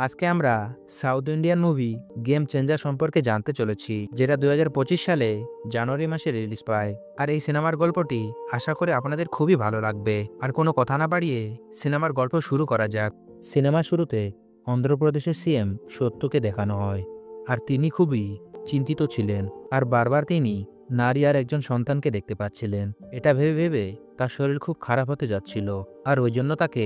আজকে আমরা south Indian movie game changer সম্পর্কে জানতে চলেছি, যেটা 2025 সালে জানুয়ারি মাসে রিলিজ পায়। আর এই সিনেমার গল্পটি আশা করি আপনাদের খুবই ভালো লাগবে। আর কোনো কথা না বাড়িয়ে সিনেমার গল্প শুরু করা যাক। সিনেমার শুরুতে অন্ধ্রপ্রদেশের সিএম সত্যকে দেখানো হয়, আর তিনি খুবই চিন্তিত ছিলেন। আর বারবার তিনি নারী আর একজন সন্তানকে দেখতে পাচ্ছিলেন। এটা ভেবে ভেবে তার শরীর খুব খারাপ হতে যাচ্ছিল, আর ওই জন্য তাকে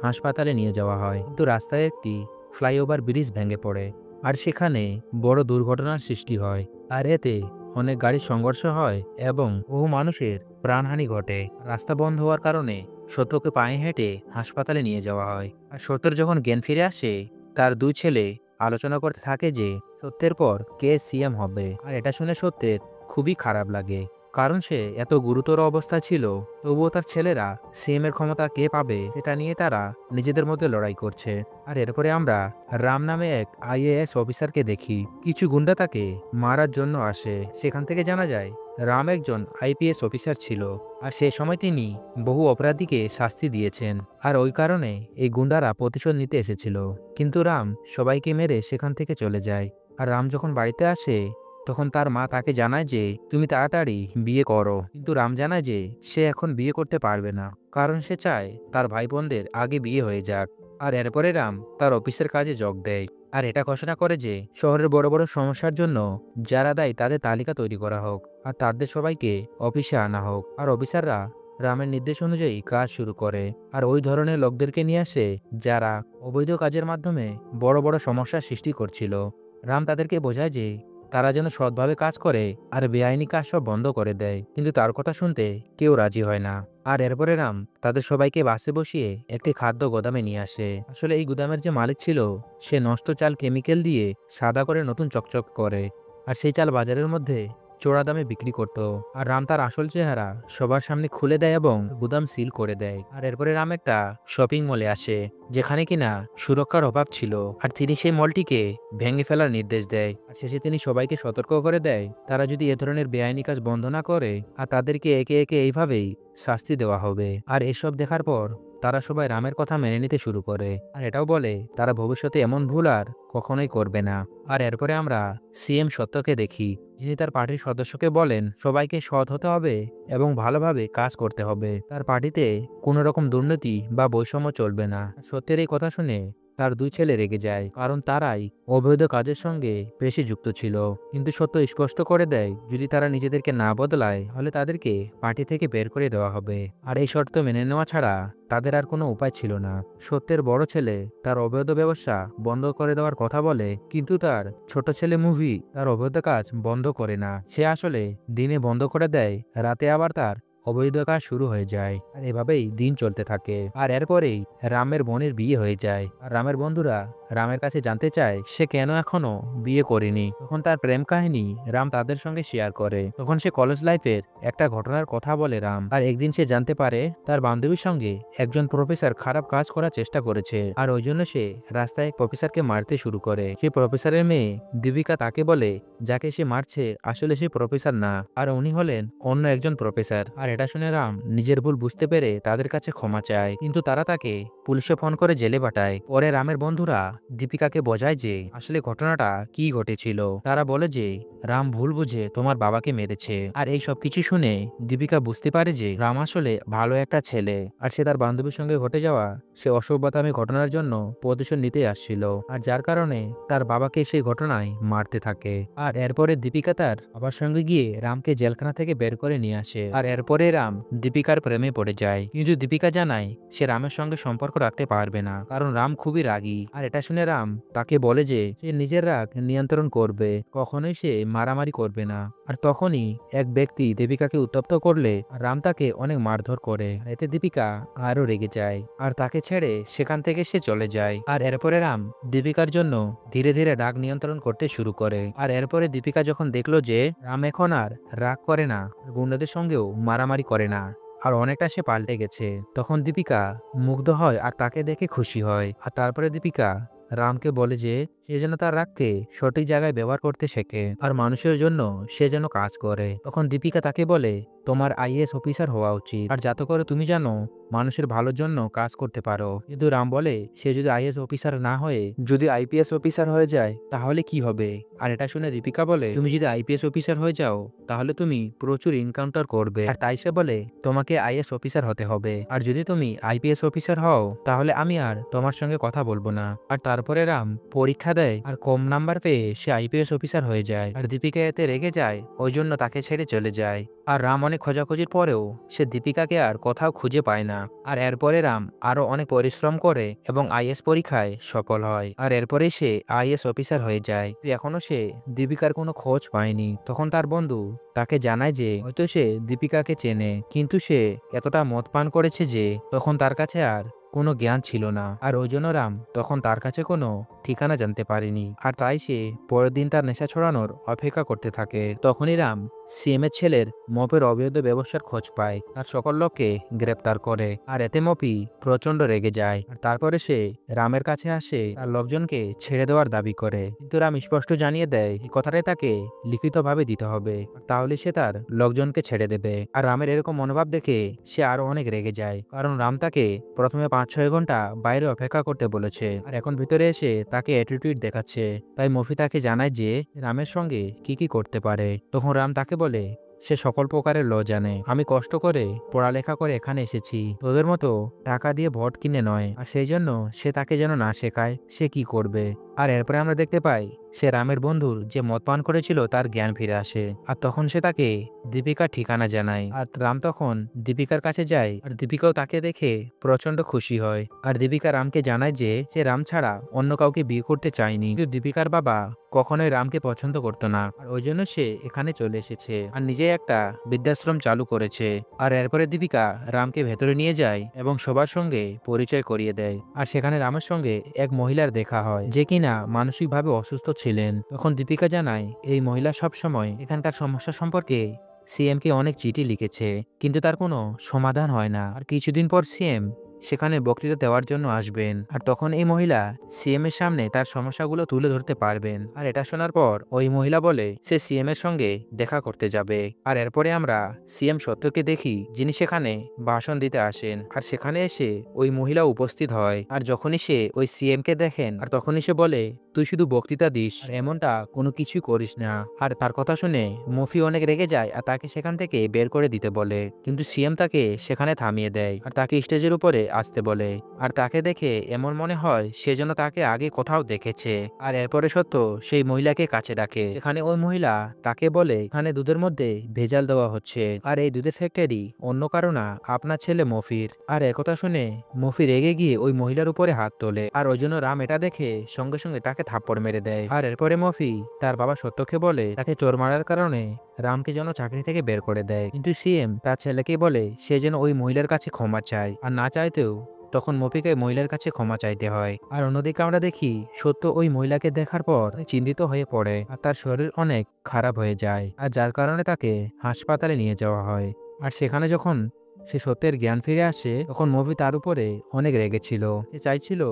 হাসপাতালে নিয়ে যাওয়া হয়। কিন্তু রাস্তায় একটি ফ্লাইওভার ব্রিজ ভেঙে পড়ে, আর সেখানে বড় দুর্ঘটনার সৃষ্টি হয়। আর এতে অনেক গাড়ির সংঘর্ষ হয় এবং বহু মানুষের প্রাণহানি ঘটে। রাস্তা বন্ধ হওয়ার কারণে সত্যকে পায়ে হেঁটে হাসপাতালে নিয়ে যাওয়া হয়। আর সত্যের যখন জ্ঞান ফিরে আসে, তার দুই ছেলে আলোচনা করতে থাকে যে সত্যের পর কে সিএম হবে। আর এটা শুনে সত্যের খুবই খারাপ লাগে, কারণ সে এত গুরুতর অবস্থা ছিল, তবুও তার ছেলেরা সিএম এর ক্ষমতা কে পাবে এটা নিয়ে তারা নিজেদের মধ্যে লড়াই করছে। আর এরপরে আমরা রাম নামে এক আইএএস অফিসারকে দেখি। কিছু গুন্ডা তাকে মারার জন্য আসে। সেখান থেকে জানা যায় রাম একজন আইপিএস অফিসার ছিল, আর সেই সময় তিনি বহু অপরাধীকে শাস্তি দিয়েছেন। আর ওই কারণে এই গুন্ডারা প্রতিশোধ নিতে এসেছিল। কিন্তু রাম সবাইকে মেরে সেখান থেকে চলে যায়। আর রাম যখন বাড়িতে আসে, তখন তার মা তাকে জানায় যে তুমি তাড়াতাড়ি বিয়ে করো। কিন্তু রাম জানায় যে সে এখন বিয়ে করতে পারবে না, কারণ সে চায় তার ভাই বোনদের আগে বিয়ে হয়ে যাক। আর এরপরে রাম তার অফিসের কাজে যোগ দেয়, আর এটা ঘোষণা করে যে শহরের বড় বড় সমস্যার জন্য যারা দায়ী তাদের তালিকা তৈরি করা হোক, আর তাদের সবাইকে অফিসে আনা হোক। আর অফিসাররা রামের নির্দেশ অনুযায়ী কাজ শুরু করে, আর ওই ধরনের লোকদেরকে নিয়ে আসে যারা অবৈধ কাজের মাধ্যমে বড় বড় সমস্যার সৃষ্টি করছিল। রাম তাদেরকে বোঝায় যে তারা যেন সৎভাবে কাজ করে আর বেআইনি কাজ সব বন্ধ করে দেয়। কিন্তু তার কথা শুনতে কেউ রাজি হয় না। আর এরপরে রাম তাদের সবাইকে বাসে বসিয়ে একটি খাদ্য গোদামে নিয়ে আসে। আসলে এই গুদামের যে মালিক ছিল, সে নষ্ট চাল কেমিক্যাল দিয়ে সাদা করে নতুন চকচক করে, আর সেই চাল বাজারের মধ্যে চড়া দামে বিক্রি করত। আর রাম তার আসল চেহারা সবার সামনে খুলে দেয় এবং গুদাম সিল করে দেয়। আর এরপরে রাম একটা শপিং মলে আসে, যেখানে কিনা সুরক্ষার অভাব ছিল। আর তিনি সেই মলটিকে ভেঙে ফেলার নির্দেশ দেয়। আর শেষে তিনি সবাইকে সতর্ক করে দেয় তারা যদি এ ধরনের বেআইনি কাজ বন্ধ না করে, আর তাদেরকে একে একে এইভাবেই শাস্তি দেওয়া হবে। আর এসব দেখার পর তারা সবাই রামের কথা মেনে নিতে শুরু করে, আর এটাও বলে তারা ভবিষ্যতে এমন ভুল আর কখনোই করবে না। আর এরপরে আমরা সিএম সত্যকে দেখি, যিনি তার পার্টির সদস্যকে বলেন সবাইকে সৎ হতে হবে এবং ভালোভাবে কাজ করতে হবে। তার পার্টিতে কোনো রকম দুর্নীতি বা বৈষম্য চলবে না। সত্যের এই কথা শুনে তার দুই ছেলে রেগে যায়, কারণ তারাই অবৈধ কাজের সঙ্গে বেশি যুক্ত ছিল। কিন্তু সত্য স্পষ্ট করে দেয় যদি তারা নিজেদেরকে না বদলায়, তাহলে তাদেরকে পার্টি থেকে বের করে দেওয়া হবে। আর এই শর্ত মেনে নেওয়া ছাড়া তাদের আর কোনো উপায় ছিল না। সত্যের বড় ছেলে তার অবৈধ ব্যবসা বন্ধ করে দেওয়ার কথা বলে, কিন্তু তার ছোট ছেলে মুভি তার অবৈধ কাজ বন্ধ করে না। সে আসলে দিনে বন্ধ করে দেয়, রাতে আবার তার অবৈধ কাজ শুরু হয়ে যায়। আর এভাবেই দিন চলতে থাকে। আর এরপরেই রামের বোনের বিয়ে হয়ে যায়। আর রামের বন্ধুরা রামের কাছে জানতে চায় সে কেন এখনো বিয়ে করেনি। তখন তার প্রেম কাহিনী রাম তাদের সঙ্গে শেয়ার করে। তখন সে কলেজ লাইফের একটা ঘটনার কথা বলে রাম। আর একদিন সে জানতে পারে তার বান্ধবীর সঙ্গে একজন প্রফেসর খারাপ কাজ করার চেষ্টা করেছে, আর ওই জন্য সে রাস্তায় এক প্রফেসরকে মারতে শুরু করে। সেই প্রফেসরের মেয়ে দীপিকা তাকে বলে যাকে সে মারছে আসলে সে প্রফেসর না, আর উনি হলেন অন্য একজন প্রফেসর। আর এটা শুনে রাম নিজের ভুল বুঝতে পেরে তাদের কাছে ক্ষমা চায়, কিন্তু তারা তাকে পুলিশে ফোন করে জেলে পাঠায়। পরে রামের বন্ধুরা দীপিকাকে বোঝায় যে আসলে ঘটনাটা কি ঘটেছিল। তারা বলে যে রাম ভুল বুঝে তোমার বাবাকে মেরেছে। আর এই সব কিছু শুনে দীপিকা বুঝতে পারে যে রাম আসলে ভালো একটা ছেলে, আর সে তার বান্ধবীর সঙ্গে ঘটে যাওয়া সে অসভ্যতামি ঘটনার জন্য প্রতিশোধ নিতে আসছিল, আর যার কারণে তার বাবাকে সেই ঘটনায় মারতে থাকে। আর এরপরে দীপিকা তার বাবার সঙ্গে গিয়ে রামকে জেলখানা থেকে বের করে নিয়ে আসে। আর এরপরে রাম দীপিকার প্রেমে পড়ে যায়, কিন্তু দীপিকা জানায় সে রামের সঙ্গে সম্পর্ক রাখতে পারবে না, কারণ রাম খুবই রাগী। আর এটা শুনে রাম তাকে বলে যে সে নিজের রাগ নিয়ন্ত্রণ করবে, কখনোই সে মারামারি করবে না। আর তখনই এক ব্যক্তি দীপিকাকে উত্তপ্ত করলে রাম তাকে অনেক মারধর করে। এতে দীপিকা আরো রেগে যায়, আর তাকে ছেড়ে সেখান থেকে সে চলে যায়। আর এরপরে রাম দীপিকার জন্য ধীরে ধীরে রাগ নিয়ন্ত্রণ করতে শুরু করে। আর এরপরে দীপিকা যখন দেখলো যে রাম এখন আর রাগ করে না, গুন্ডাদের সঙ্গেও মারামারি করে না, আর অনেকটা সে পাল্টে গেছে, তখন দীপিকা মুগ্ধ হয় আর তাকে দেখে খুশি হয়। আর তারপরে দীপিকা রামকে বলে যে সে যেন তার রাগকে সঠিক জায়গায় ব্যবহার করতে শেখে, আর মানুষের জন্য সে যেন কাজ করে। তখন দীপিকা তাকে বলে তোমার আইএএস অফিসার হওয়া উচিত, আর যাতে করে তুমি জানো মানুষের ভালোর জন্য কাজ করতে পারো। কিন্তু রাম বলে সে যদি আইএএস অফিসার না হয়ে যদি আইপিএস অফিসার হয়ে যায় তাহলে কি হবে। আর এটা শুনে দীপিকা বলে তুমি যদি আইপিএস অফিসার হয়ে যাও তাহলে তুমি প্রচুর ইনকাউন্টার করবে, আর তাই সে বলে তোমাকে আইএএস অফিসার হতে হবে। আর যদি তুমি আইপিএস অফিসার হও তাহলে আমি আর তোমার সঙ্গে কথা বলবো না। আর তারপরে রাম পরীক্ষা দেয় আর কম নাম্বার পেয়ে সে আইপিএস অফিসার হয়ে যায়। আর দীপিকা এতে রেগে যায়, ওই জন্য তাকে ছেড়ে চলে যায়। আর রাম অনেক খোঁজাখুঁজির পরেও সে দীপিকাকে আর কোথাও খুঁজে পায় না। আর এরপরে রাম আরো অনেক পরিশ্রম করে এবং আইএস পরীক্ষায় সফল হয়। আর এরপরে সে আইএস অফিসার হয়ে যায়। এখনো সে দীপিকার কোনো খোঁজ পায়নি। তখন তার বন্ধু তাকে জানায় যে হয়তো সে দীপিকাকে চেনে, কিন্তু সে এতটা মদ পান করেছে যে তখন তার কাছে আর কোনো জ্ঞান ছিল না। আর ওই জন্য রাম তখন তার কাছে কোনো ঠিকানা জানতে পারেনি। আর তাই সে পরের দিন তার নেশা ছড়ানোর অপেক্ষা করতে থাকে। তখনই রাম সিএম এর ছেলের মপের অবৈধ ব্যবসার খোঁজ পায় আর সকল লোককে গ্রেপ্তার করে। আর এতে মপি প্রচন্ড রেগে যায়। আর তারপরে সে রামের কাছে আসে আর লোকজনকে ছেড়ে দেওয়ার দাবি করে, কিন্তু রাম স্পষ্ট জানিয়ে দেয় এই কথাটাই তাকে লিখিতভাবে দিতে হবে, তাহলে সে তার লোকজনকে ছেড়ে দেবে। আর রামের এরকম মনোভাব দেখে সে আরো অনেক রেগে যায়, কারণ রাম তাকে প্রথমে 5-6 ঘন্টা বাইরে অপেক্ষা করতে বলেছে আর এখন ভিতরে এসে তাকে অ্যাটিটিউড দেখাচ্ছে। তাই মফি তাকে জানায় যে রামের সঙ্গে কি কি করতে পারে। তখন রাম তাকে বলে সে সকল প্রকারের ল জানে, আমি কষ্ট করে পড়ালেখা করে এখানে এসেছি, তোদের মতো টাকা দিয়ে ভোট কিনে নয়। আর সেই জন্য সে তাকে যেন না শেখায় সে কি করবে। আর এরপরে আমরা দেখতে পাই সে রামের বন্ধুর যে মদ পান করেছিল তার জ্ঞান ফিরে আসে। আর তখন সে তাকে দীপিকার ঠিকানা জানায়। আর রাম তখন দীপিকার কাছে যায় আর দীপিকাও তাকে দেখে প্রচন্ড খুশি হয়। আর দীপিকা রামকে জানায় যে সে রাম ছাড়া অন্য কাউকে বিয়ে করতে চায়নি, কিন্তু দীপিকার বাবা কখনোই রামকে পছন্দ করতো না, আর ওই জন্য সে এখানে চলে এসেছে আর নিজে একটা বৃদ্ধাশ্রম চালু করেছে। আর এরপরে দীপিকা রামকে ভেতরে নিয়ে যায় এবং সবার সঙ্গে পরিচয় করিয়ে দেয়। আর সেখানে রামের সঙ্গে এক মহিলার দেখা হয় যে কিনা মানসিকভাবে অসুস্থ ছিলেন। তখন দীপিকা জানায় এই মহিলা সব সময় এখানকার সমস্যা সম্পর্কে সিএম কে অনেক চিঠি লিখেছে, কিন্তু তার কোনো সমাধান হয় না। আর কিছুদিন পর সিএম সেখানে বক্তৃতা দেওয়ার জন্য আসবেন, আর তখন এই মহিলা সিএম এর সামনে তার সমস্যাগুলো তুলে ধরতে পারবেন। আর এটা শোনার পর ওই মহিলা বলে সে সিএম এর সঙ্গে দেখা করতে যাবে। আর এরপরে আমরা সিএম সত্যকে দেখি, যিনি সেখানে ভাষণ দিতে আসেন। আর সেখানে এসে ওই মহিলা উপস্থিত হয়। আর যখনই সে ওই সিএম কে দেখেন আর তখনই সে বলে তুই শুধু বক্তৃতা দিস আর এমনটা কোনো কিছুই করিস না। আর তার কথা শুনে মফি অনেক রেগে যায় আর তাকে সেখান থেকে বের করে দিতে বলে, কিন্তু সিএম তাকে সেখানে থামিয়ে দেয় আর তাকে স্টেজের উপরে আসতে বলে। আর তাকে দেখে এমন মনে হয় সে যেন তাকে আগে কোথাও দেখেছে। আর এরপরে সত্য সেই মহিলাকে কাছে ডাকে, সেখানে ওই মহিলা তাকে বলে এখানে দুধের মধ্যে ভেজাল দেওয়া হচ্ছে আর এই দুধের ফ্যাক্টরি অন্য কারো না, আপনার ছেলে মফির। আর একথা শুনে মফি রেগে গিয়ে ওই মহিলার উপরে হাত তোলে, আর ওই জন্য রাম এটা দেখে সঙ্গে সঙ্গে তাকে থাপ্পড় মেরে দেয়। আর এরপরে মফি তার বাবা সত্যকে বলে তাকে চোর মারার কারণে রামকে যেন চাকরি থেকে বের করে দেয়, কিন্তু সিএম তার ছেলেকে বলে সে যেন ওই মহিলার কাছে ক্ষমা চায়, আর না চাইতেও তখন মফিকে মহিলার কাছে ক্ষমা চাইতে হয়। আর অন্যদিকে আমরা দেখি সত্য ওই মহিলাকে দেখার পর চিন্তিত হয়ে পড়ে আর তার শরীর অনেক খারাপ হয়ে যায়, আর যার কারণে তাকে হাসপাতালে নিয়ে যাওয়া হয়। আর সেখানে যখন সে সত্যের জ্ঞান ফিরে আসে তখন মফি তার উপরে অনেক রেগেছিল, সে চাইছিল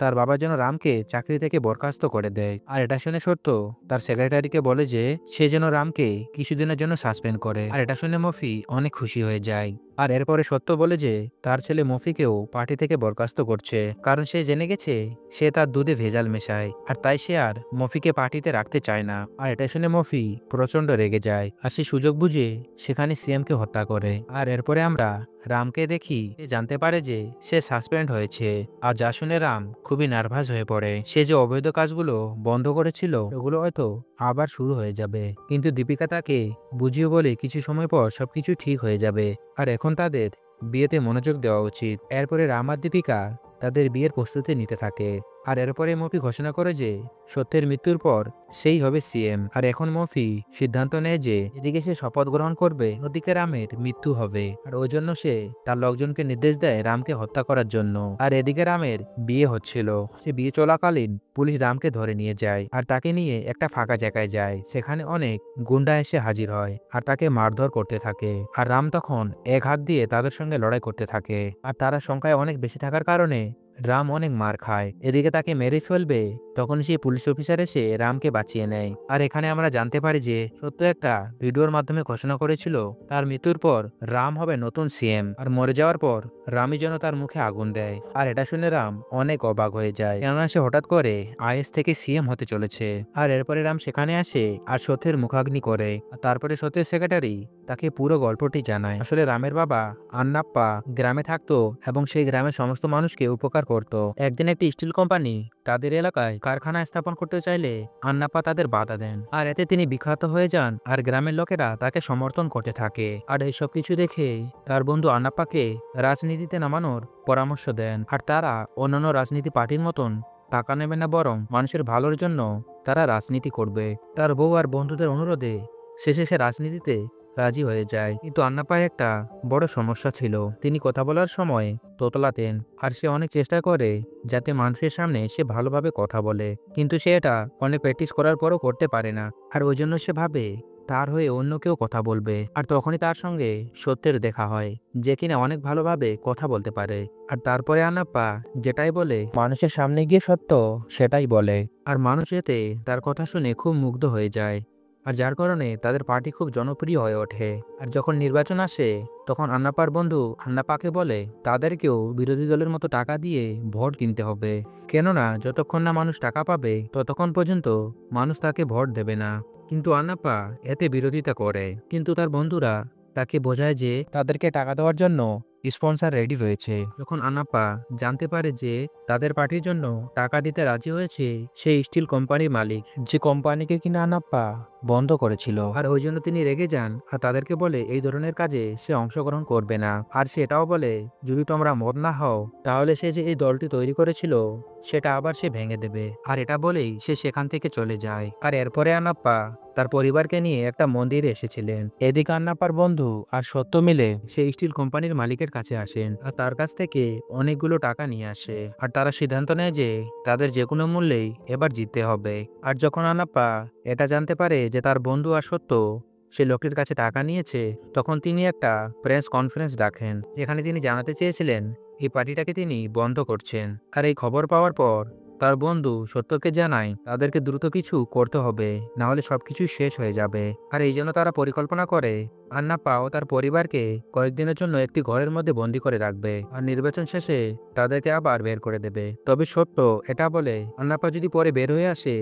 তার বাবা যেন রামকে চাকরি থেকে বরখাস্ত করে দেয়। আর এটা শুনে সত্য তার সেক্রেটারিকে বলে যে সে যেন রামকে কিছুদিনের জন্য সাসপেন্ড করে। আর এটা শুনে মফি অনেক খুশি হয়ে যায়। আর এরপরে সত্য বলে যে তার ছেলে মফিকেও পার্টি থেকে বরখাস্ত করছে, কারণ সে জেনে গেছে সে তার দুধে ভেজাল মেশায়, আর তাই সে আর মফিকে পার্টিতে রাখতে চায় না। আর এটা শুনে মফি প্রচন্ড রেগে যায় আর সে সুযোগ বুঝে সেখানে সিএমকে হত্যা করে। আর এরপরে আমরা রামকে দেখি, সে জানতে পারে যে সে সাসপেন্ড হয়েছে, আর যা শুনে রাম খুবই নার্ভাস হয়ে পড়ে। সে যে অবৈধ কাজগুলো বন্ধ করেছিল সেগুলো হয়তো আবার শুরু হয়ে যাবে, কিন্তু দীপিকা তাকে বুঝিয়ে বলে কিছু সময় পর সবকিছু ঠিক হয়ে যাবে আর এখন তাদের বিয়েতে মনোযোগ দেওয়া উচিত। এরপরে রাম আর দীপিকা তাদের বিয়ের প্রস্তুতি নিতে থাকে। আর এরপরে মফি ঘোষণা করে যে সত্যের মৃত্যুর পর সেই হবে সিএম। আর এখন মফি সিদ্ধান্ত নেয় যে এদিকে সে শপথ গ্রহণ করবে, ওদিকে রামের মৃত্যু হবে, আর ওই জন্য সে তার লোকজনকে নির্দেশ দেয় রামকে হত্যা করার জন্য। আর এদিকে রামের বিয়ে হচ্ছিল, সে বিয়ে চলাকালীন পুলিশ রামকে ধরে নিয়ে যায় আর তাকে নিয়ে একটা ফাঁকা জায়গায় যায়। সেখানে অনেক গুন্ডা এসে হাজির হয় আর তাকে মারধর করতে থাকে। আর রাম তখন এক হাত দিয়ে তাদের সঙ্গে লড়াই করতে থাকে, আর তারা সংখ্যায় অনেক বেশি থাকার কারণে রাম অনেক মার খায়, এদিকে তাকে মেরে ফেলবে। তখন সেই পুলিশ অফিসার এসে রামকে বাঁচিয়ে নেয়। আর এখানে আমরা জানতে পারি যে সত্য একটা ভিডিওর মাধ্যমে ঘোষণা করেছিল তার মৃত্যুর পর রাম হবে নতুন সিএম, আর মরে যাওয়ার পর রামই যেন তার মুখে আগুন দেয়। আর এটা শুনে রাম অনেক অবাক হয়ে যায়, কেননা সে হঠাৎ করে আইএস থেকে সিএম হতে চলেছে। আর এরপরে রাম সেখানে আসে আর সত্যের মুখাগ্নি করে। আর তারপরে সত্যের সেক্রেটারি তাকে পুরো গল্পটি জানায়। আসলে রামের বাবা আন্নাপ্পা গ্রামে থাকতো এবং সেই গ্রামের সমস্ত মানুষকে উপকার করত। একদিন একটি স্টিল কোম্পানি তাদের এলাকায় কারখানা স্থাপন করতে চাইলে আন্নাপ্পা তাদের বাধা দেন, আর এতে তিনি বিখ্যাত হয়ে যান আর গ্রামের লোকেরা তাকে সমর্থন করতে থাকে। আর এই সব কিছু দেখে তার বন্ধু আন্নাপ্পাকে রাজনীতিতে নামানোর পরামর্শ দেন। আর তারা অন্যান্য রাজনীতি পার্টির মতন টাকা নেবে না, বরং মানুষের ভালোর জন্য তারা রাজনীতি করবে। তার বউ আর বন্ধুদের অনুরোধে শেষে সে রাজনীতিতে রাজি হয়ে যায়। কিন্তু আন্নাপ্পার একটা বড় সমস্যা ছিল, তিনি কথা বলার সময় তোতলাতেন। আর সে অনেক চেষ্টা করে যাতে মানুষের সামনে সে ভালোভাবে কথা বলে, কিন্তু সে এটা অনেক প্র্যাকটিস করার পরও করতে পারে না। আর ওই জন্য সে ভাবে তার হয়ে অন্য কেউ কথা বলবে। আর তখনই তার সঙ্গে সত্যের দেখা হয়, যে কিনা অনেক ভালোভাবে কথা বলতে পারে। আর তারপরে আন্নাপ্পা যেটাই বলে মানুষের সামনে গিয়ে সত্য সেটাই বলে। আর মানুষ এতে তার কথা শুনে খুব মুগ্ধ হয়ে যায়, আর যার কারণে তাদের পার্টি খুব জনপ্রিয় হয়ে ওঠে। আর যখন নির্বাচন আসে তখন আন্নাপ্পার বন্ধু আন্নাপ্পাকে বলে তাদেরকেও বিরোধী দলের মতো টাকা দিয়ে ভোট কিনতে হবে, কেননা যতক্ষণ না মানুষ টাকা পাবে ততক্ষণ পর্যন্ত মানুষ তাকে ভোট দেবে না। কিন্তু আন্নাপ্পা এতে বিরোধিতা করে, কিন্তু তার বন্ধুরা তাকে বোঝায় যে তাদেরকে টাকা দেওয়ার জন্য স্পন্সর রেডি রয়েছে। যখন আন্নাপ্পা জানতে পারে যে তাদের পার্টির জন্য টাকা দিতে রাজি হয়েছে সেই স্টিল কোম্পানির মালিক, যে কোম্পানিকে কিনা আন্নাপ্পা বন্ধ করেছিল, আর ওই জন্য তিনি রেগে যান আর তাদেরকে বলে এই ধরনের কাজে সে অংশগ্রহণ করবে না। আর সেটাও বলে যদি তোমরা মত না হও তাহলে সে যে এই দলটি তৈরি করেছিল সেটা আবার সে ভেঙে দেবে। আর এটা বলেই সে সেখান থেকে চলে যায়। আর এরপরে আন্নাপ্পা তার পরিবারকে নিয়ে একটা মন্দিরে এসেছিলেন। এদিকে আন্নাপ্পার বন্ধু আর সত্য মিলে সেই স্টিল কোম্পানির মালিকের কাছে আসেন আর তার কাছ থেকে অনেকগুলো টাকা নিয়ে আসে। আর তারা সিদ্ধান্ত নেয় যে তাদের যে কোনো মূল্যেই এবার জিততে হবে। আর যখন আন্নাপ্পা এটা জানতে পারে যে তার বন্ধু আর সত্য সে লোকটির কাছে টাকা নিয়েছে, তখন তিনি একটা প্রেস কনফারেন্স ডাকেন, যেখানে তিনি জানাতে চেয়েছিলেন এই পার্টিটাকে তিনি বন্ধ করছেন। আর এই খবর পাওয়ার পর তার বন্ধু সত্যকে জানায় তাদেরকে দ্রুত কিছু করতে হবে, না হলে সবকিছু শেষ হয়ে যাবে। আর এই জন্য তারা পরিকল্পনা করে আন্নাপ্পা ও তার পরিবারকে কয়েকদিনের জন্য একটি ঘরের মধ্যে বন্দী করে রাখবে, আর নির্বাচন শেষে তাদেরকে আবার বের করে দেবে। তবে সত্য এটা বলে আন্নাপ্পা যদি পরে বের হয়ে আসে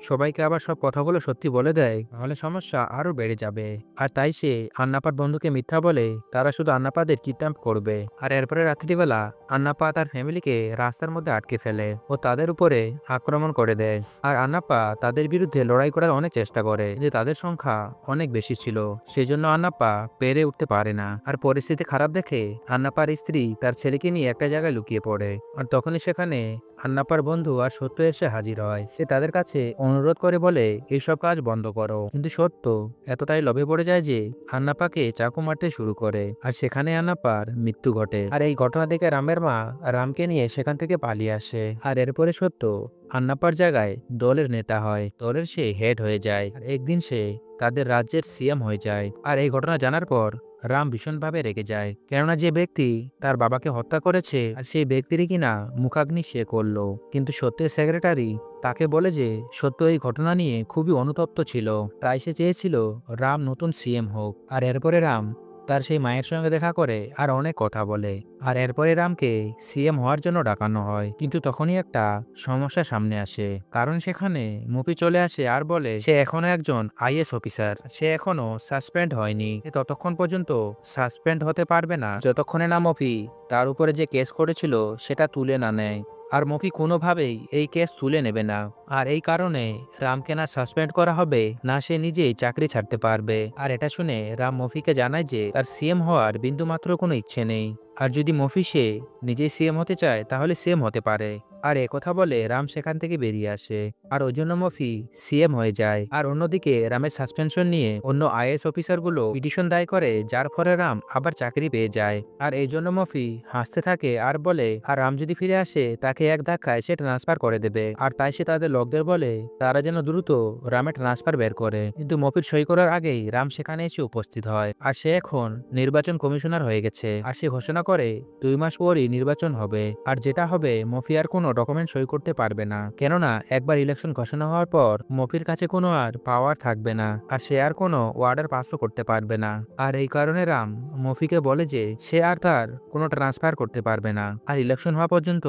সবাইকে আবার সব কথাগুলো সত্যি বলে দেয় তাহলে সমস্যা আরো বেড়ে যাবে। আর তাই সে আন্নাপ্পার বন্ধুকে মিথ্যা বলে তারা শুধু আন্নাপ্পাদের কিডন্যাপ করবে। আর এরপরে রাত্রিবেলা আন্নাপ্পা তার ফ্যামিলিকে রাস্তার মধ্যে আটকে ফেলে ও তাদের উপরে আক্রমণ করে দেয়। আর আন্নাপ্পা তাদের বিরুদ্ধে লড়াই করার অনেক চেষ্টা করে, যে তাদের সংখ্যা অনেক বেশি ছিল, সেই জন্য আন্নাপ্পা পেরে উঠতে পারে না। আর পরিস্থিতি খারাপ দেখে আন্নাপ্পার স্ত্রী তার ছেলেকে নিয়ে একটা জায়গায় লুকিয়ে পড়ে। আর তখনই সেখানে আন্নাপ্পার বন্ধু আর সত্য এসে হাজির হয়। সে তাদের কাছে অনুরোধ করে বলে এইসব কাজ বন্ধ করো, কিন্তু সত্য এতটাই লোভে পড়ে যায় যে আন্নাপ্পাকে চাকু মারতে শুরু করে। আর সেখানে আন্নাপ্পার মৃত্যু ঘটে। আর এই ঘটনা দেখে রামের মা রামকে নিয়ে সেখান থেকে পালিয়ে আসে। আর এরপরে সত্য আন্নাপ্পার জায়গায় দলের নেতা হয়, দলের সে হেড হয়ে যায়। আর একদিন সে তাদের রাজ্যের সিএম হয়ে যায়। আর এই ঘটনা জানার পর রাম ভীষণভাবে রেগে যায়, কেননা যে ব্যক্তি তার বাবাকে হত্যা করেছে আর সেই ব্যক্তিরই কিনা মুখাগ্নি সে করলো। কিন্তু সত্যের সেক্রেটারি তাকে বলে যে সত্য এই ঘটনা নিয়ে খুবই অনুতপ্ত ছিল, তাই সে চেয়েছিল রাম নতুন সিএম হোক। আর এরপরে রাম তার সেই মায়ের সঙ্গে দেখা করে আর অনেক কথা বলে। আর এরপরে রামকে সিএম হওয়ার জন্য ডাকানো হয়, কিন্তু তখনই একটা সমস্যা সামনে আসে, কারণ সেখানে মুপি চলে আসে আর বলে সে এখনো একজন আইএস অফিসার, সে এখনো সাসপেন্ড হয়নি, সে ততক্ষণ পর্যন্ত সাসপেন্ড হতে পারবে না যতক্ষণে না মুপি তার উপরে যে কেস করেছিল সেটা তুলে না নেয়। আর মফি কোনোভাবেই এই কেস তুলে নেবে না। আর এই কারণে রামকে না সাসপেন্ড করা হবে না সে নিজেই চাকরি ছাড়তে পারবে। আর এটা শুনে রাম মফিকে জানায় যে তার সিএম হওয়ার বিন্দুমাত্র কোনো ইচ্ছে নেই, আর যদি মফি সে নিজেই সিএম হতে চায় তাহলে সিএম হতে পারে। আর কথা বলে রাম সেখান থেকে বেরিয়ে আসে, আর ওই জন্য মফি সিএম হয়ে যায়। আর অন্যদিকে রামের সাসপেনশন নিয়ে অন্য আইএস অফিসারগুলো পিটিশন দায় করে, যার ফলে রাম আবার চাকরি পেয়ে যায়। আর এই জন্য মফি হাসতে থাকে আর বলে আর রাম যদি ফিরে আসে তাকে এক ধাক্কায় সে ট্রান্সফার করে দেবে। আর তাই সে তাদের লোকদের বলে তারা যেন দ্রুত রামের ট্রান্সফার বের করে, কিন্তু মফির সই করার আগেই রাম সেখানে এসে উপস্থিত হয়। আর সে এখন নির্বাচন কমিশনার হয়ে গেছে। আর সে ঘোষণা করে 2 মাস পরই নির্বাচন হবে, আর যেটা হবে মফি আর কোনো ডকুমেন্ট সই করতে পারবে না, কেননা একবার ইলেকশন ঘোষণা হওয়ার পর মফির কাছে কোনো আর পাওয়ার থাকবে না, আর সে আর কোনো ওয়ার্ডার পাসও করতে পারবে না। আর এই কারণে রাম মফিকে বলে যে সে আর তার কোনো ট্রান্সফার করতে পারবে না, আর ইলেকশন হওয়া পর্যন্ত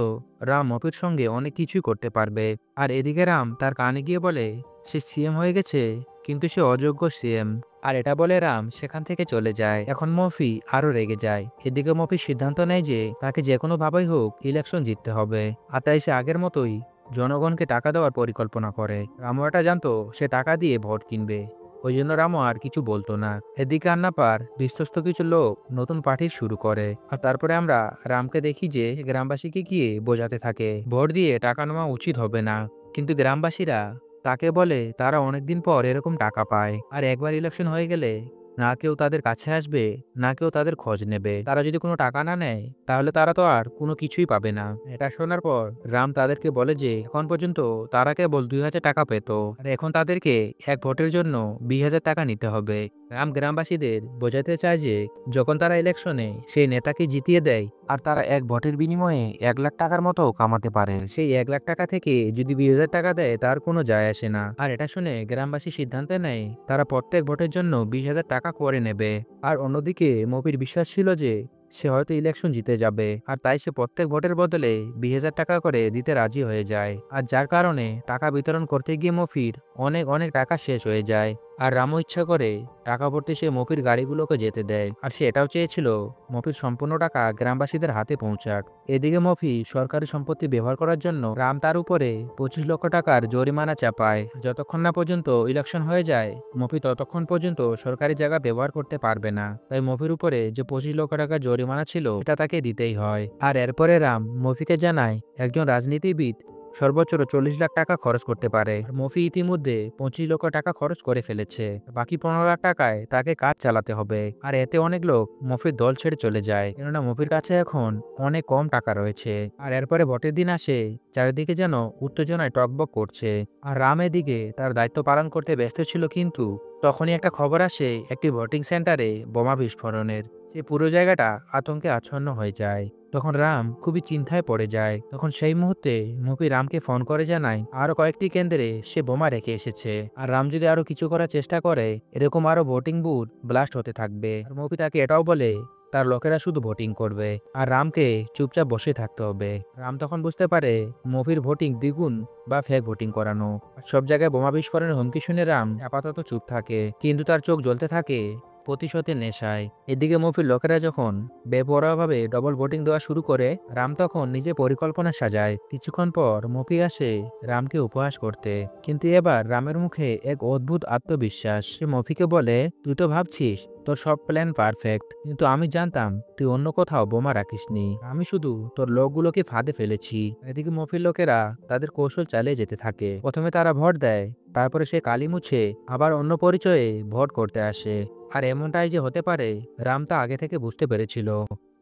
রাম মফির সঙ্গে অনেক কিছুই করতে পারবে। আর এদিকে রাম তার কানে গিয়ে বলে সে সিএম হয়ে গেছে, কিন্তু সে অযোগ্য সিএম। আর এটা বলে রাম সেখান থেকে চলে যায়। এখন মফি আরো রেগে যায়। এদিকে মফি সিদ্ধান্ত নেয় যে তাকে যে কোনো ভাবেই হোক ইলেকশন জিততে হবে। আর তাই সে আগের মতোই জনগণকে টাকা দেওয়ার পরিকল্পনা করে। রামু এটা জানতো সে টাকা দিয়ে ভোট কিনবে, ওই জন্য রামু আর কিছু বলতো না। এদিকে আন্নাপার বিশ্বস্ত কিছু লোক নতুন পার্টি শুরু করে। আর তারপরে আমরা রামকে দেখি যে গ্রামবাসীকে গিয়ে বোঝাতে থাকে ভোট দিয়ে টাকা নেওয়া উচিত হবে না, কিন্তু গ্রামবাসীরা তাকে বলে তারা অনেকদিন পর এরকম টাকা পায়, আর একবার ইলেকশন হয়ে গেলে না কেউ তাদের কাছে আসবে, না কেউ তাদের খোঁজ নেবে। তারা যদি কোনো টাকা না নেয় তাহলে তারা তো আর কোনো কিছুই পাবে না। এটা শোনার পর রাম তাদেরকে বলে যে এখন পর্যন্ত তারা কেবল 2000 টাকা পেত, আর এখন তাদেরকে এক ভোটের জন্য 20,000 টাকা নিতে হবে। রাম গ্রামবাসীদের বোঝাতে চায় যে যখন তারা ইলেকশনে সেই নেতাকে জিতিয়ে দেয় আর তারা এক ভোটের বিনিময়ে 1 লাখ টাকার মতো কামাতে পারে, সেই 1 লাখ টাকা থেকে যদি 20,000 টাকা দেয় তার কোনো যায় আসে না। আর এটা শুনে গ্রামবাসী সিদ্ধান্ত নেয় তারা প্রত্যেক ভোটের জন্য 20,000 টাকা করে নেবে। আর অন্যদিকে মফির বিশ্বাস ছিল যে সে হয়তো ইলেকশন জিতে যাবে, আর তাই সে প্রত্যেক ভোটের বদলে 20,000 টাকা করে দিতে রাজি হয়ে যায়। আর যার কারণে টাকা বিতরণ করতে গিয়ে মফির অনেক অনেক টাকা শেষ হয়ে যায়। আর রামও ইচ্ছা করে টাকা ভর্তি সে মফির গাড়িগুলোকে যেতে দেয়, আর সে এটাও চেয়েছিল মফির সম্পূর্ণ টাকা গ্রামবাসীদের হাতে পৌঁছাক। এদিকে মফি সরকারি সম্পত্তি ব্যবহার করার জন্য রাম তার উপরে 25 লক্ষ টাকার জরিমানা চাপায়। যতক্ষণ না পর্যন্ত ইলেকশন হয়ে যায় মফি ততক্ষণ পর্যন্ত সরকারি জায়গা ব্যবহার করতে পারবে না। তাই মফির উপরে যে 25 লক্ষ টাকার জরিমানা ছিল এটা তাকে দিতেই হয়। আর এরপরে রাম মফিকে জানায় একজন রাজনীতিবিদ সর্বোচ্চ 40 লাখ টাকা খরচ করতে পারে। মফি ইতিমধ্যে 25 লক্ষ টাকা খরচ করে ফেলেছে, বাকি 15 লাখ টাকায় তাকে কাজ চালাতে হবে। আর এতে অনেক লোক মফির দল ছেড়ে চলে যায়, কেননা মফির কাছে এখন অনেক কম টাকা রয়েছে। আর এরপরে ভোটের দিন আসে, চারিদিকে যেন উত্তেজনায় টকবক করছে। আর রাম এদিকে তার দায়িত্ব পালন করতে ব্যস্ত ছিল, কিন্তু তখনই একটা খবর আসে একটি ভোটিং সেন্টারে বোমা বিস্ফোরণের। সে পুরো জায়গাটা আতঙ্কে আচ্ছন্ন হয়ে যায়। তখন রাম খুবই চিন্তায় পড়ে যায়। তখন সেই মুহূর্তে মফি রামকে ফোন করে জানায় আরো কয়েকটি কেন্দ্রে সে বোমা রেখে এসেছে, আর রাম যদি আরো কিছু করার চেষ্টা করে এরকম আরো ভোটিং বুথ ব্লাস্ট হতে থাকবে। আর মফি তাকে এটাও বলে তার লোকেরা শুধু ভোটিং করবে আর রামকে চুপচাপ বসে থাকতে হবে। রাম তখন বুঝতে পারে মফির ভোটিং দ্বিগুণ বা ফেক ভোটিং করানো। সব জায়গায় বোমা বিস্ফোরণের হুমকি শুনে রাম আপাতত চুপ থাকে, কিন্তু তার চোখ জ্বলতে থাকে প্রতিশোধের নেশায়। এদিকে মফির লোকেরা যখন বেপরোয়াভাবে ডবল ভোটিং দেওয়া শুরু করে রাম তখন নিজে পরিকল্পনা সাজায়। কিছুক্ষণ পর মফি আসে রামকে উপহাস করতে, কিন্তু এবার রামের মুখে এক অদ্ভুত আত্মবিশ্বাস। সে মফিকে বলে তুই তো ভাবছিস তোর সব প্ল্যান পারফেক্ট, কিন্তু আমি জানতাম তুই অন্য কোথাও বোমা রাখিসনি, আমি শুধু তোর লোকগুলোকে ফাঁদে ফেলেছি। এদিকে মফির লোকেরা তাদের কৌশল চালিয়ে যেতে থাকে। প্রথমে তারা ভোট দেয়, তারপরে সে কালি মুছে আবার অন্য পরিচয়ে ভোট করতে আসে। আর এমনটাই যে হতে পারে রাম তা আগে থেকে বুঝতে পেরেছিল,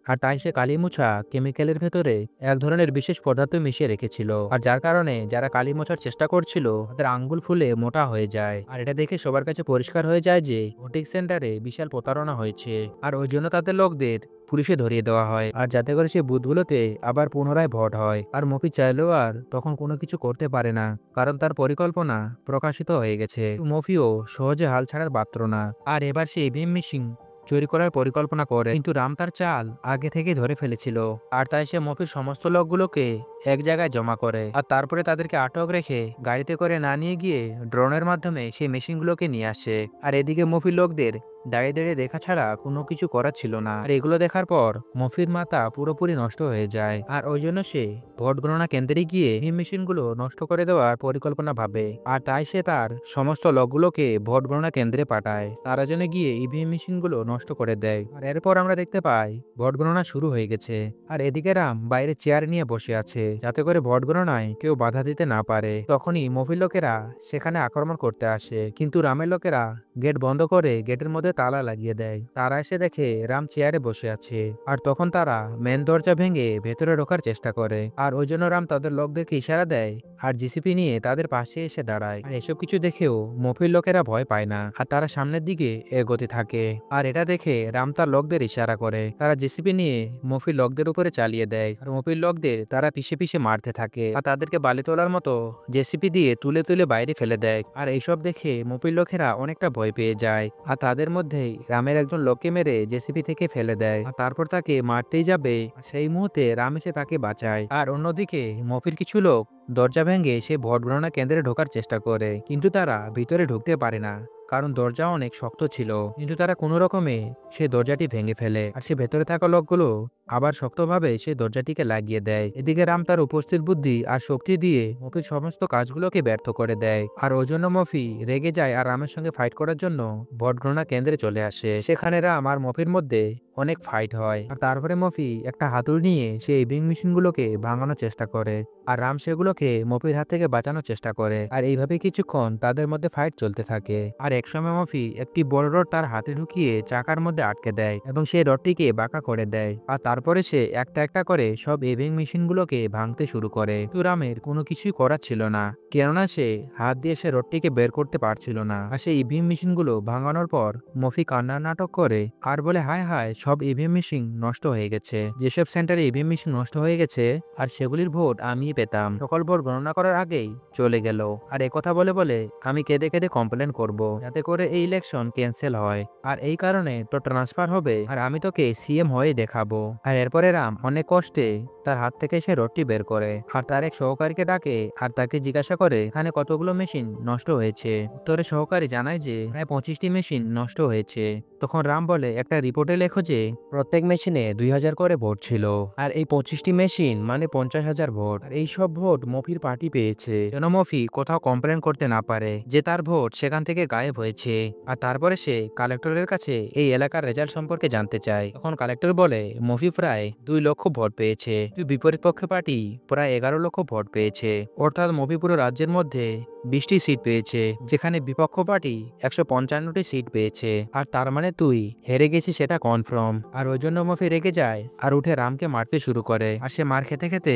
আর তাই সে কালিমুছা কেমিক্যালের ভেতরে এক ধরনের বিশেষ পদার্থ মিশিয়ে রেখেছিল, আর যার কারণে যারা কালি মোছার চেষ্টা করছিল তাদের আঙ্গুল ফুলে মোটা হয়ে যায়। আর এটা দেখে সবার কাছে পরিষ্কার হয়ে যায় যে ভোটিং সেন্টারে বিশাল প্রতারণা হয়েছে, আর ওই জন্য তাদের লোকদের পুলিশে ধরিয়ে দেওয়া হয়, আর যাতে করে সে বুথগুলোতে আবার পুনরায় ভোট হয়। আর মফি চাইলেও আর তখন কোনো কিছু করতে পারে না, কারণ তার পরিকল্পনা প্রকাশিত হয়ে গেছে। মফিও সহজে হাল ছাড়ার পাত্র না, আর এবার সে ইভিএম মেশিন চুরি করার পরিকল্পনা করে, কিন্তু রাম তার চাল আগে থেকে ধরে ফেলেছিল। আর তাই সে মফির সমস্ত লোকগুলোকে এক জায়গায় জমা করে, আর তারপরে তাদেরকে আটক রেখে গাড়িতে করে না নিয়ে গিয়ে ড্রোনের মাধ্যমে সেই মেশিনগুলোকে নিয়ে আসে। আর এদিকে মফির লোকদের দাঁড়িয়ে দাঁড়িয়ে দেখা ছাড়া কোনো কিছু করার ছিল না। আর এগুলো দেখার পর মফির মাথা পুরোপুরি নষ্ট হয়ে যায়, আর ওই জন্য সে ভোট গণনা কেন্দ্রে গিয়ে এই মেশিনগুলো নষ্ট করে দেওয়ার পরিকল্পনা ভাবে। আর তাই সে তার সমস্ত লোকগুলোকে ভোট গণনা কেন্দ্রে পাঠায়, তারা যেন গিয়ে ইভিএম মেশিনগুলো নষ্ট করে দেয়। আর এরপর আমরা দেখতে পাই ভোট গণনা শুরু হয়ে গেছে, আর এদিকে রাম বাইরে চেয়ার নিয়ে বসে আছে যাতে করে ভোট গণনায় কেউ বাধা দিতে না পারে। তখনই মফির লোকেরা সেখানে আক্রমণ করতে আসে, কিন্তু রামের লোকেরা গেট বন্ধ করে গেটের মধ্যে খুলে তালা লাগিয়ে দেয়। তারা এসে দেখে রাম চেয়ারে বসে আছে। আর তখন তারা মেন দরজা ভেঙে ভেতরে ঢোকার চেষ্টা করে। আর ওই জন্য রাম তাদের লোকদেরকে ইশারা দেয় আর জিসিপি নিয়ে তাদের পাশে এসে দাঁড়ায়। আর এসব কিছু দেখেও মফির লোকেরা ভয় পায় না আর তারা সামনের দিকে এগোতে থাকে। আর এটা দেখে রাম তার লোকদের ইশারা করে। তারা জেসিপি নিয়ে মফির লোকদের উপরে চালিয়ে দেয় আর মফির লোকদের তারা পিছে পিছে মারতে থাকে আর তাদেরকে বালি তোলার মতো জেসিপি দিয়ে তুলে তুলে বাইরে ফেলে দেয়। আর এইসব দেখে মফির লোকেরা অনেকটা ভয় পেয়ে যায় আর তাদের মধ্যেই রামের একজন লোককে মেরে জেসিপি থেকে ফেলে দেয় আর তারপর তাকে মারতেই যাবে সেই মুহূর্তে রাম এসে তাকে বাঁচায়। আর অন্যদিকে মফির কিছু লোক দরজা ভেঙে সে ভোট গণনা কেন্দ্রে ঢোকার চেষ্টা করে, কিন্তু তারা ভিতরে ঢুকতে পারে না কারণ দরজা অনেক শক্ত ছিল। কিন্তু তারা কোনো রকমে সে দরজাটি ভেঙে ফেলে আর সে ভেতরে থাকা লোকগুলো আবার শক্তভাবে সে দরজাটিকে লাগিয়ে দেয়। এদিকে রাম তার উপস্থিত বুদ্ধি আর শক্তি দিয়ে মফির সমস্ত কাজগুলোকে ব্যর্থ করে দেয়। আর ওই জন্য মফি রেগে যায় আর রামের সঙ্গে ফাইট করার জন্য ভোট গণনা কেন্দ্রে চলে আসে। সেখানে রাম আর মফির মধ্যে অনেক ফাইট হয় আর তারপরে মফি একটা হাতুড়ি নিয়ে সে ইভিং মেশিনগুলোকে ভাঙানোর চেষ্টা করে আর রাম সেগুলোকে মফির হাত থেকে বাঁচানোর চেষ্টা করে। আর এইভাবে কিছুক্ষণ তাদের মধ্যে ফাইট চলতে থাকে। আর একসময় মফি একটি বড় রড তার হাতে ঢুকিয়ে চাকার মধ্যে আটকে দেয় এবং সেই রডটিকে বাঁকা করে দেয়। আর তারপরে সে একটা একটা করে সব ইভিং মেশিনগুলোকে ভাঙতে শুরু করে। কিন্তু রামের কোনো কিছুই করার ছিল না, কেননা সে হাত দিয়ে সে রডটিকে বের করতে পারছিল না। আর সেই ইভিএম মেশিনগুলো ভাঙানোর পর মফি কান্নার নাটক করে আর বলে, হায় হায়, সব ইভিএম মেশিন নষ্ট হয়ে গেছে। যেসব সেন্টারে ইভিএম মেশিন নষ্ট হয়ে গেছে আর সেগুলির ভোট আমি পেতাম, সকল ভোট গণনা করার আগেই চলে গেল। আর একথা বলে বলে আমি কেঁদে কেঁদে কমপ্লেন করব যাতে করে এই ইলেকশন ক্যান্সেল হয় আর এই কারণে তো ট্রান্সফার হবে আর আমি তোকে সিএম হয়ে দেখাবো। আর এরপরে রাম অনেক কষ্টে তার হাত থেকে সে রডটি বের করে আর তার এক সহকারীকে ডাকে আর তাকে জিজ্ঞাসা করে এখানে কতগুলো মেশিন নষ্ট হয়েছে। উত্তরে সহকারী জানায় যে প্রায় 25টি মেশিন নষ্ট হয়েছে। তখন রাম বলে, একটা রিপোর্টে লেখো যে প্রত্যেক মেশিনে 2000 করে ভোট ছিল আর এই 25টি মেশিন মানে 50,000 ভোট। আর এই সব ভোট মফির পার্টি পেয়েছে যেন মফি কোথাও কমপ্লেন করতে না পারে যে তার ভোট সেখান থেকে গায়েব হয়েছে। আর তারপরে সে কালেক্টরের কাছে এই এলাকার রেজাল্ট সম্পর্কে জানতে চায়। তখন কালেক্টর বলে মফি প্রায় 2 লক্ষ ভোট পেয়েছে, বিপরীত পক্ষ পার্টি প্রায় 11 লক্ষ ভোট পেয়েছে। অর্থাৎ মফি পুরো রাজ্যের মধ্যে 20টি সিট পেয়েছে, যেখানে বিপক্ষ পার্টি 155টি সিট পেয়েছে। আর তার মানে তুই হেরে গেছিস সেটা কনফার্ম। আর ওই জন্য মফি রেগে যায় আর উঠে রামকে মারতে শুরু করে আর সে মার খেতে খেতে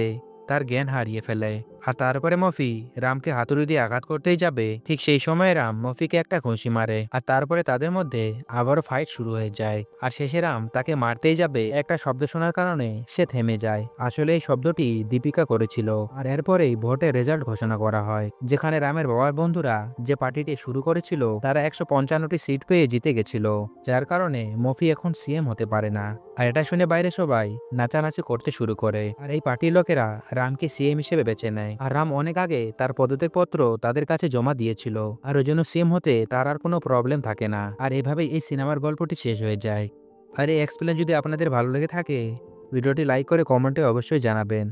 তার জ্ঞান হারিয়ে ফেলে। আর তারপরে মফি রামকে হাতুড়ি দিয়ে আঘাত করতেই যাবে, ঠিক সেই সময় রাম মফিকে একটা ঘুষি মারে আর তারপরে তাদের মধ্যে আবারও ফাইট শুরু হয়ে যায়। আর শেষে রাম তাকে মারতেই যাবে, একটা শব্দ শোনার কারণে সে থেমে যায়। আসলে এই শব্দটি দীপিকা করেছিল। আর এরপরেই ভোটের রেজাল্ট ঘোষণা করা হয়, যেখানে রামের বাবার বন্ধুরা যে পার্টিটি শুরু করেছিল তারা 155টি সিট পেয়ে জিতে গেছিল, যার কারণে মফি এখন সিএম হতে পারে না। আর এটা শুনে বাইরে সবাই নাচানাচি করতে শুরু করে আর এই পার্টির লোকেরা রামকে সিএম হিসেবে বেছে নেয়। আর রাম অনেক আগে তার পদত্যাগপত্র তাদের কাছে জমা দিয়েছিল আর ওই জন্য সিএম হতে তার আর কোনো প্রবলেম থাকে না। আর এভাবেই এই সিনেমার গল্পটি শেষ হয়ে যায়। আর এই এক্সপ্লেন যদি আপনাদের ভালো লেগে থাকে ভিডিওটি লাইক করে কমেন্টে অবশ্যই জানাবেন।